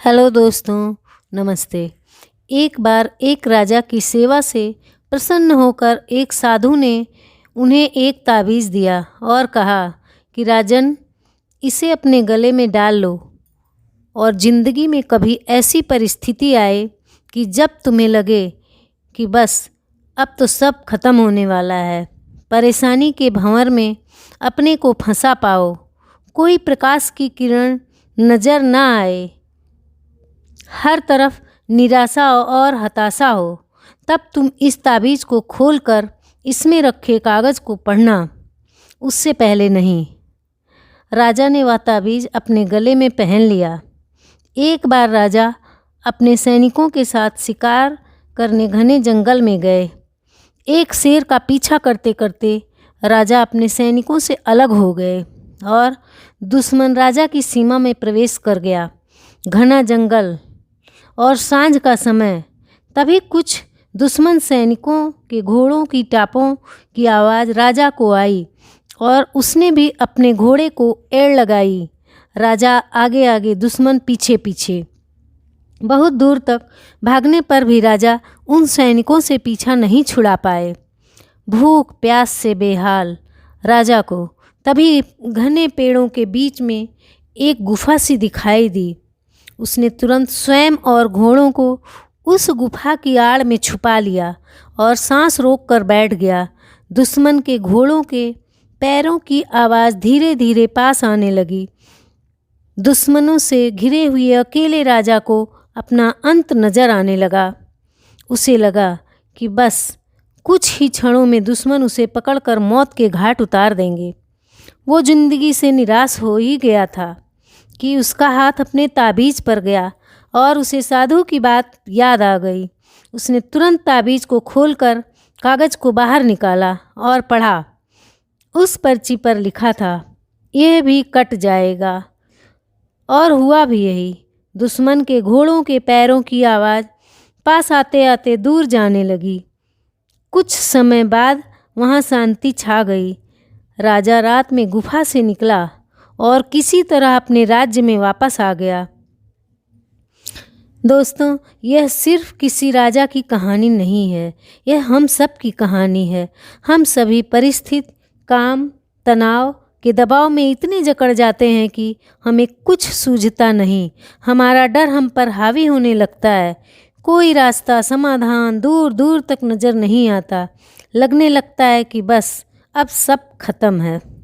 Hello दोस्तों, नमस्ते। एक बार एक राजा की सेवा से प्रसन्न होकर एक साधु ने उन्हें एक ताबीज़ दिया और कहा कि राजन, इसे अपने गले में डाल लो और ज़िंदगी में कभी ऐसी परिस्थिति आए कि जब तुम्हें लगे कि बस अब तो सब खत्म होने वाला है, परेशानी के भंवर में अपने को फंसा पाओ, कोई प्रकाश की किरण नज़र ना आए, हर तरफ निराशा और हताशा हो, तब तुम इस ताबीज़ को खोलकर इसमें रखे कागज़ को पढ़ना, उससे पहले नहीं। राजा ने वह ताबीज़ अपने गले में पहन लिया। एक बार राजा अपने सैनिकों के साथ शिकार करने घने जंगल में गए। एक शेर का पीछा करते करते राजा अपने सैनिकों से अलग हो गए और दुश्मन राजा की सीमा में प्रवेश कर गया। घना जंगल और सांझ का समय, तभी कुछ दुश्मन सैनिकों के घोड़ों की टापों की आवाज़ राजा को आई और उसने भी अपने घोड़े को एड़ लगाई। राजा आगे आगे, दुश्मन पीछे पीछे। बहुत दूर तक भागने पर भी राजा उन सैनिकों से पीछा नहीं छुड़ा पाए। भूख प्यास से बेहाल राजा को तभी घने पेड़ों के बीच में एक गुफा सी दिखाई दी। उसने तुरंत स्वयं और घोड़ों को उस गुफा की आड़ में छुपा लिया और सांस रोक कर बैठ गया। दुश्मन के घोड़ों के पैरों की आवाज़ धीरे धीरे पास आने लगी। दुश्मनों से घिरे हुए अकेले राजा को अपना अंत नज़र आने लगा। उसे लगा कि बस कुछ ही क्षणों में दुश्मन उसे पकड़कर मौत के घाट उतार देंगे। वो जिंदगी से निराश हो ही गया था कि उसका हाथ अपने ताबीज़ पर गया और उसे साधु की बात याद आ गई। उसने तुरंत ताबीज़ को खोलकर कागज़ को बाहर निकाला और पढ़ा। उस पर्ची पर लिखा था, यह भी कट जाएगा। और हुआ भी यही। दुश्मन के घोड़ों के पैरों की आवाज़ पास आते आते दूर जाने लगी। कुछ समय बाद वहाँ शांति छा गई। राजा रात में गुफा से निकला और किसी तरह अपने राज्य में वापस आ गया। दोस्तों, यह सिर्फ किसी राजा की कहानी नहीं है, यह हम सब की कहानी है। हम सभी परिस्थिति, काम, तनाव के दबाव में इतने जकड़ जाते हैं कि हमें कुछ सूझता नहीं। हमारा डर हम पर हावी होने लगता है। कोई रास्ता, समाधान दूर दूर तक नज़र नहीं आता। लगने लगता है कि बस अब सब खत्म है।